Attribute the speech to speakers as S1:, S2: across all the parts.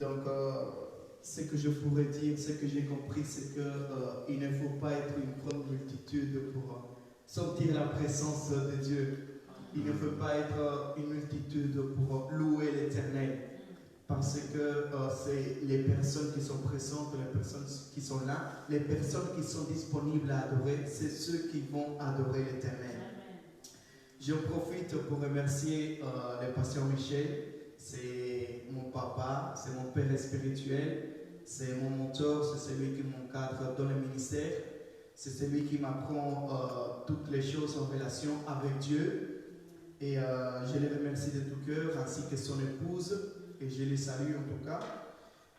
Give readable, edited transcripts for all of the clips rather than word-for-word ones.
S1: Donc, ce que je pourrais dire, ce que j'ai compris, c'est qu'il ne faut pas être une grande multitude pour sentir la présence de Dieu. Il ne faut pas être une multitude pour louer l'Éternel. Parce que c'est les personnes qui sont présentes, les personnes qui sont là, les personnes qui sont disponibles à adorer, c'est ceux qui vont adorer l'Éternel. J'en profite pour remercier le pasteur Michel. C'est mon papa, c'est mon père spirituel, c'est mon mentor, c'est celui qui m'encadre dans le ministère, c'est celui qui m'apprend toutes les choses en relation avec Dieu. Et je les remercie de tout cœur, ainsi que son épouse, et je les salue en tout cas.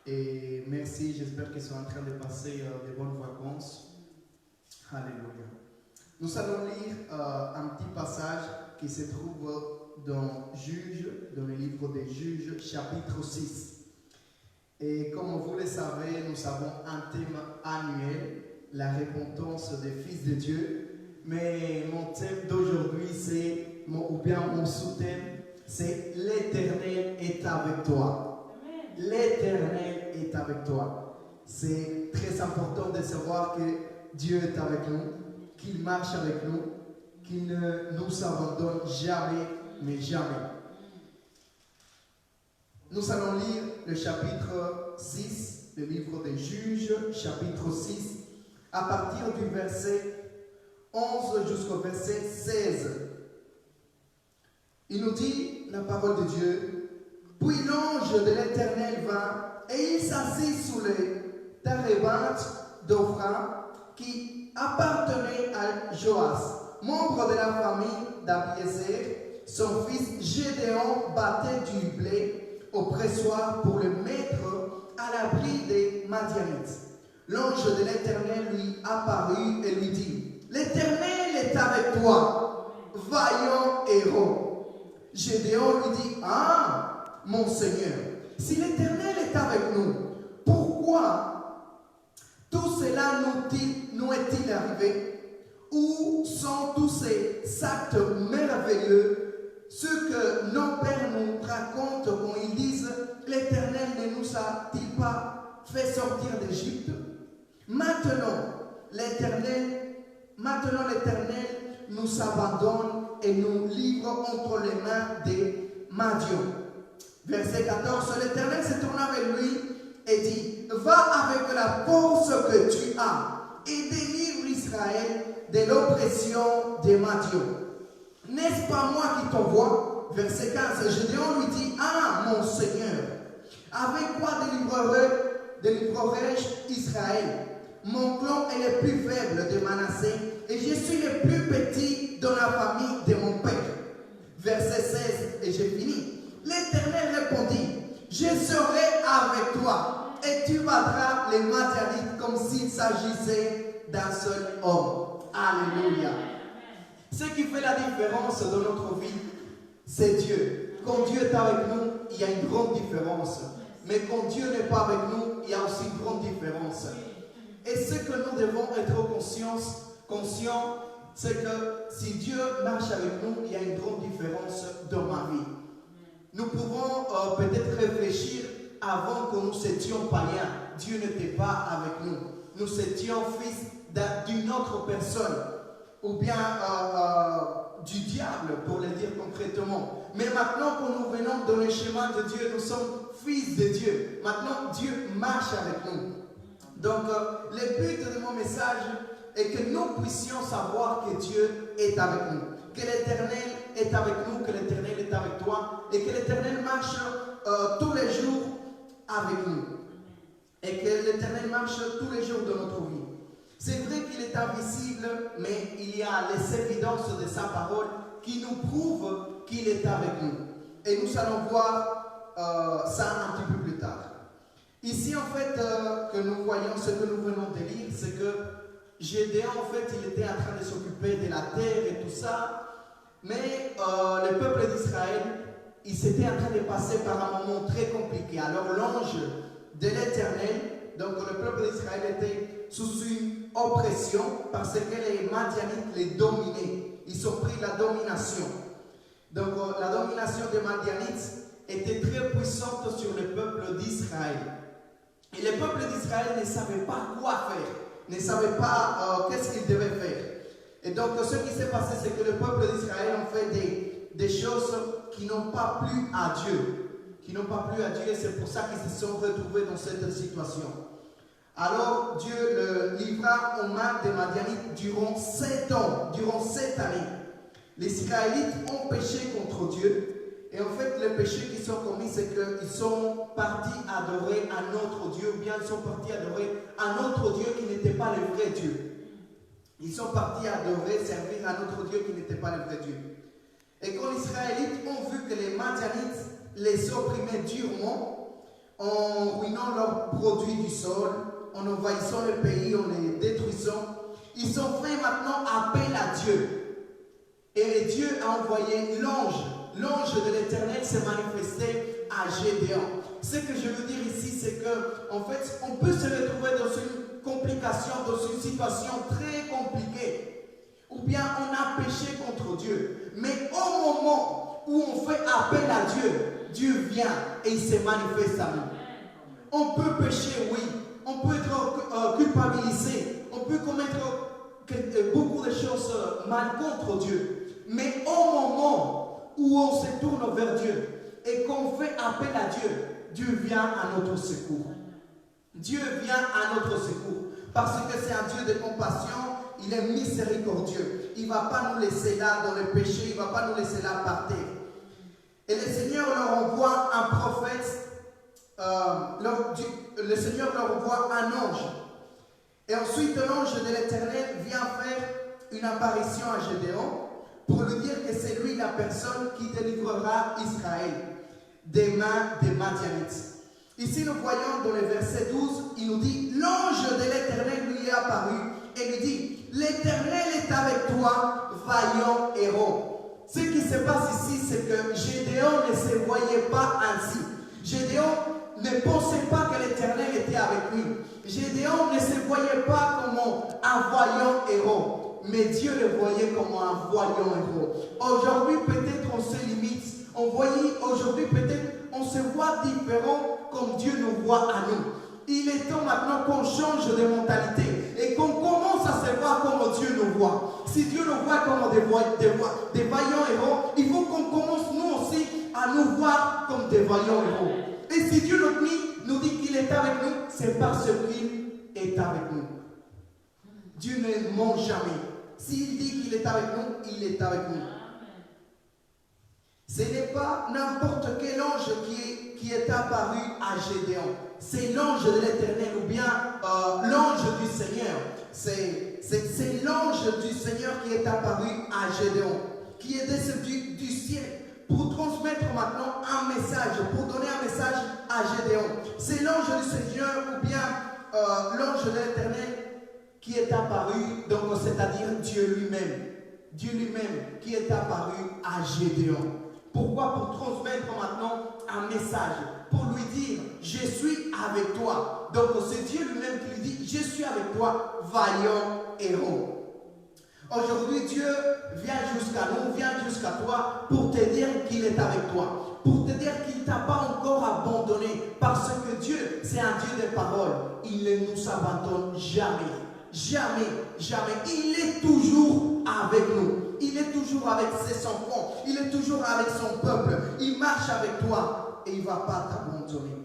S1: Et merci, j'espère qu'ils sont en train de passer de bonnes vacances. Alléluia. Nous allons lire un petit passage qui se trouve dans Juges, dans le livre des Juges, chapitre 6. Et comme vous le savez, nous avons un thème annuel, la repentance des fils de Dieu. Mais mon thème d'aujourd'hui, ou bien mon sous-thème, c'est l'Éternel est avec toi. L'Éternel est avec toi. C'est très important de savoir que Dieu est avec nous, qu'il marche avec nous, qu'il ne nous abandonne jamais, mais jamais. Nous allons lire le chapitre 6, le livre des Juges, chapitre 6, à partir du verset 11 jusqu'au verset 16. Il nous dit, la parole de Dieu, « Puis l'ange de l'Éternel vint, et il s'assit sous les térébintes d'Ophra, qui appartenait à Joas, membre de la famille d'Abiézer. Son fils Gédéon battait du blé au pressoir pour le mettre à l'abri des Madianites. L'ange de l'Éternel lui apparut et lui dit, « L'Éternel est avec toi, vaillant héros. » Gédéon lui dit, « Ah, mon Seigneur, si l'Éternel est avec nous, pourquoi tout cela nous est-il arrivé? Où sont tous ces actes merveilleux, ceux que nos pères nous racontent quand ils disent, l'Éternel ne nous a-t-il pas fait sortir d'Égypte? Maintenant l'Éternel nous abandonne et nous livre entre les mains des Madians. » Verset 14, l'Éternel se tourna vers lui et dit, « Va avec la force que tu as et délivre Israël de l'oppression des Madians. N'est-ce pas moi qui t'envoie? » Verset 15, Gédéon lui dit, « Ah, mon Seigneur, avec quoi délivrerai-je Israël? Mon clan est le plus faible de Manassé et je suis le plus petit dans la famille de mon père. » Verset 16, et j'ai fini. L'Éternel répondit, « Je serai avec toi et tu battras les Madianites comme s'il s'agissait d'un seul homme. » Alléluia. Ce qui fait la différence dans notre vie, c'est Dieu. Quand Dieu est avec nous, il y a une grande différence. Mais quand Dieu n'est pas avec nous, il y a aussi une grande différence. Et ce que nous devons être conscients, c'est que si Dieu marche avec nous, il y a une grande différence dans ma vie. Nous pouvons peut-être réfléchir avant que nous étions païens. Dieu n'était pas avec nous. Nous étions fils d'une autre personne, ou bien du diable, pour le dire concrètement. Mais maintenant que nous venons dans le chemin de Dieu, nous sommes fils de Dieu. Maintenant, Dieu marche avec nous. Donc, le but de mon message est que nous puissions savoir que Dieu est avec nous, que l'Éternel est avec nous, que l'Éternel est avec toi, et que l'Éternel marche tous les jours avec nous, et que l'Éternel marche tous les jours de notre vie. C'est vrai qu'il est invisible, mais il y a les évidences de sa parole qui nous prouvent qu'il est avec nous. Et nous allons voir ça un petit peu plus tard. Ici, en fait, que nous voyons, ce que nous venons de lire, c'est que Gédéon, en fait, il était en train de s'occuper de la terre et tout ça, mais le peuple d'Israël, il s'était en train de passer par un moment très compliqué. Alors l'ange de l'Éternel, donc le peuple d'Israël était sous une oppression parce que les Madianites les dominaient. Ils ont pris la domination. Donc la domination des Madianites était très puissante sur le peuple d'Israël. Israël ne savait pas quoi faire, ne savait pas qu'est-ce qu'il devait faire. Et donc ce qui s'est passé, c'est que le peuple d'Israël ont fait des choses qui n'ont pas plu à Dieu. Qui n'ont pas plu à Dieu, et c'est pour ça qu'ils se sont retrouvés dans cette situation. Alors Dieu le livra aux mains des Madianites durant 7 ans, durant 7 années. Les Israélites ont péché contre Dieu. Et en fait, le péché qu'ils ont commis, c'est qu'ils sont partis adorer un autre Dieu, ou bien ils sont partis adorer un autre Dieu qui n'était pas le vrai Dieu. Ils sont partis adorer, servir un autre Dieu qui n'était pas le vrai Dieu. Et quand les Israélites ont vu que les Madianites les opprimaient durement, en ruinant leurs produits du sol, en envahissant le pays, en les détruisant, ils ont fait maintenant appel à Dieu. Et Dieu a envoyé l'ange. L'ange de l'Éternel s'est manifesté à Gédéon. Ce que je veux dire ici, c'est que, en fait, on peut se retrouver dans une complication, dans une situation très compliquée. Ou bien on a péché contre Dieu. Mais au moment où on fait appel à Dieu, Dieu vient et il se manifeste à nous. On peut pécher, oui. On peut être culpabilisé. On peut commettre beaucoup de choses mal contre Dieu. Mais au moment où on se tourne vers Dieu et qu'on fait appel à Dieu, Dieu vient à notre secours. Dieu vient à notre secours. Parce que c'est un Dieu de compassion, il est miséricordieux. Il ne va pas nous laisser là dans le péché, il ne va pas nous laisser là par terre. Et le Seigneur leur envoie un prophète, le Seigneur leur envoie un ange. Et ensuite l'ange de l'Éternel vient faire une apparition à Gédéon pour lui dire que c'est lui la personne qui délivrera Israël des mains des Madianites. Ici nous voyons dans le verset 12, il nous dit, l'ange de l'Éternel lui est apparu et lui dit, l'Éternel est avec toi, vaillant héros. Ce qui se passe ici, c'est que Gédéon ne se voyait pas ainsi. Gédéon ne pensait pas que l'Éternel était avec lui. Gédéon ne se voyait pas comme un voyant héros, mais Dieu le voyait comme un voyant héros. Aujourd'hui, peut-être on se limite. Aujourd'hui, peut-être on se voit différent comme Dieu nous voit à nous. Il est temps maintenant qu'on change de mentalité et qu'on commence à se voir comme Dieu nous voit. Si Dieu nous voit comme des vaillants héros, il faut qu'on commence nous aussi à nous voir comme des vaillants héros. Et si Dieu nous dit qu'il est avec nous, c'est parce qu'il est avec nous. Dieu ne ment jamais. S'il dit qu'il est avec nous, il est avec nous. Ce n'est pas n'importe quel ange qui est apparu à Gédéon. C'est l'ange de l'Éternel ou bien l'ange du Seigneur. C'est l'ange du Seigneur qui est apparu à Gédéon, qui est descendu du ciel pour transmettre maintenant un message, pour donner un message à Gédéon. C'est l'ange du Seigneur ou bien l'ange de l'Éternel qui est apparu, donc c'est-à-dire Dieu lui-même. Dieu lui-même qui est apparu à Gédéon. Pourquoi? Pour transmettre maintenant un message, pour lui dire, je suis avec toi. Donc c'est Dieu lui-même qui lui dit, je suis avec toi, vaillant héros. Aujourd'hui, Dieu vient jusqu'à nous, vient jusqu'à toi pour te dire qu'il est avec toi. Pour te dire qu'il ne t'a pas encore abandonné. Parce que Dieu, c'est un Dieu de parole. Il ne nous abandonne jamais. Jamais, jamais. Il est toujours avec nous. Il est toujours avec ses enfants. Il est toujours avec son peuple. Il marche avec toi et il ne va pas t'abandonner.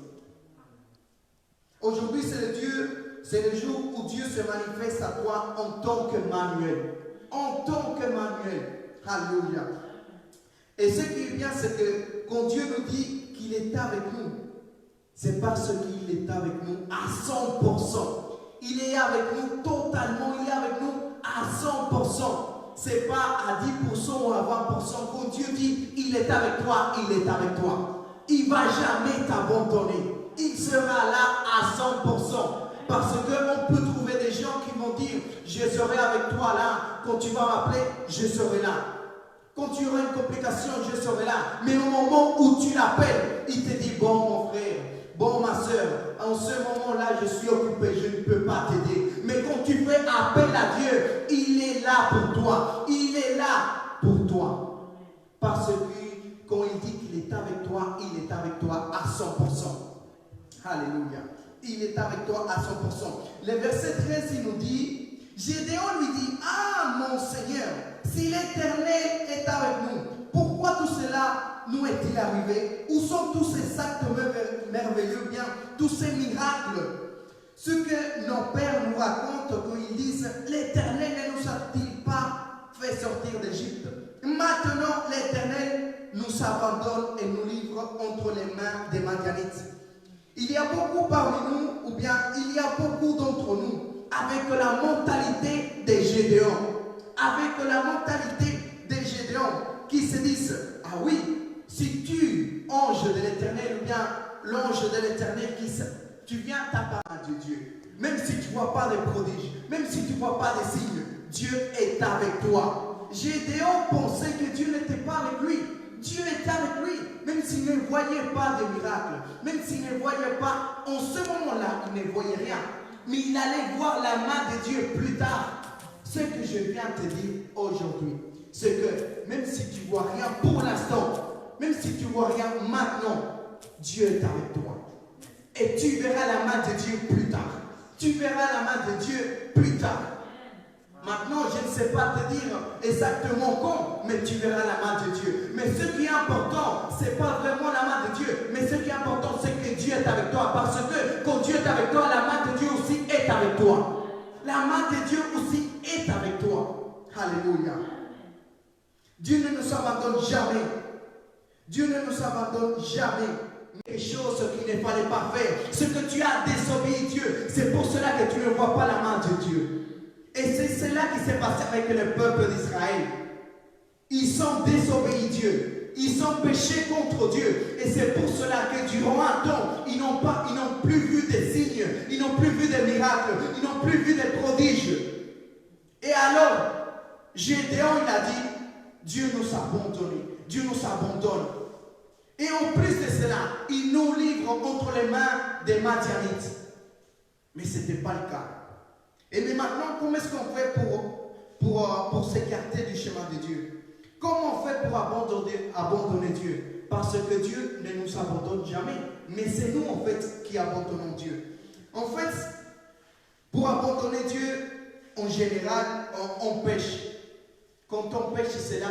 S1: Aujourd'hui, c'est le jour où Dieu se manifeste à toi en tant qu'Emmanuel. En tant qu'Emmanuel. Alléluia. Et ce qui est bien, c'est que quand Dieu nous dit qu'il est avec nous, c'est parce qu'il est avec nous à 100%. Il est avec nous totalement, il est avec nous à 100%. Ce n'est pas à 10% ou à 20%. Quand Dieu dit il est avec toi, il est avec toi. Il ne va jamais t'abandonner. Il sera là à 100%. Parce qu'on peut trouver des gens qui vont dire je serai avec toi là. Quand tu vas m'appeler, je serai là. Quand tu auras une complication, je serai là. Mais au moment où tu l'appelles, il te dit bon mon frère. Bon ma soeur, en ce moment-là, je suis occupé, je ne peux pas t'aider. Mais quand tu fais appel à Dieu, il est là pour toi. Il est là pour toi. Parce que quand il dit qu'il est avec toi, il est avec toi à 100%. Alléluia. Il est avec toi à 100%. Le verset 13, il nous dit, Gédéon lui dit, ah mon Seigneur, si l'Éternel est avec nous, pourquoi tout cela nous est-il arrivé? Où sont tous ces actes merveilleux, bien, tous ces miracles? Ce que nos pères nous racontent quand ils disent, l'Éternel ne nous a-t-il pas fait sortir d'Égypte? Maintenant, l'Éternel nous abandonne et nous livre entre les mains des Madianites. Il y a beaucoup parmi nous, ou bien il y a beaucoup d'entre nous, avec la mentalité des Gédéons, avec la mentalité des Gédéons, qui se disent, ah oui, si tu, ange de l'Éternel, ou bien l'ange de l'Éternel, tu viens t'apparenter de Dieu, même si tu ne vois pas de prodiges, même si tu ne vois pas de signes, Dieu est avec toi. Gédéon pensait que Dieu n'était pas avec lui. Dieu était avec lui, même s'il ne voyait pas de miracles, même s'il ne voyait pas, en ce moment-là, il ne voyait rien. Mais il allait voir la main de Dieu plus tard. Ce que je viens te dire aujourd'hui, c'est que même si tu ne vois rien pour l'instant, même si tu ne vois rien maintenant, Dieu est avec toi. Et tu verras la main de Dieu plus tard. Tu verras la main de Dieu plus tard. Maintenant, je ne sais pas te dire exactement quand, mais tu verras la main de Dieu. Mais ce qui est important, ce n'est pas vraiment la main de Dieu, mais ce qui est important, c'est que Dieu est avec toi. Parce que quand Dieu est avec toi, la main de Dieu aussi est avec toi. La main de Dieu aussi est avec toi. Alléluia. Dieu ne nous abandonne jamais. Dieu ne nous abandonne jamais. Les choses qu'il ne fallait pas faire, ce que tu as désobéi Dieu, c'est pour cela que tu ne vois pas la main de Dieu. Et c'est cela qui s'est passé avec le peuple d'Israël. Ils ont désobéi Dieu. Ils ont péché contre Dieu. Et c'est pour cela que durant un temps, ils n'ont plus vu des signes. Ils n'ont plus vu des miracles. Ils n'ont plus vu des prodiges. Et alors, Gédéon, il a dit, Dieu nous a abandonnés. Dieu nous abandonne. Et en plus de cela, il nous livre entre les mains des Madianites. Mais ce n'était pas le cas. Et mais maintenant, comment est-ce qu'on fait pour s'écarter du chemin de Dieu? Comment on fait pour abandonner Dieu? Parce que Dieu ne nous abandonne jamais. Mais c'est nous, en fait, qui abandonnons Dieu. En fait, pour abandonner Dieu, en général, on pêche. Quand on pêche, c'est là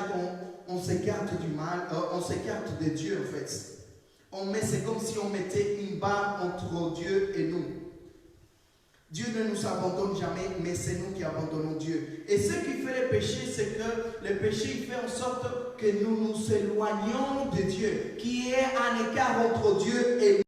S1: qu'on s'écarte du mal, on s'écarte de Dieu, en fait. C'est comme si on mettait une barre entre Dieu et nous. Dieu ne nous abandonne jamais, mais c'est nous qui abandonnons Dieu. Et ce qui fait le péché, c'est que le péché fait en sorte que nous nous éloignons de Dieu, qui est un écart entre Dieu et nous.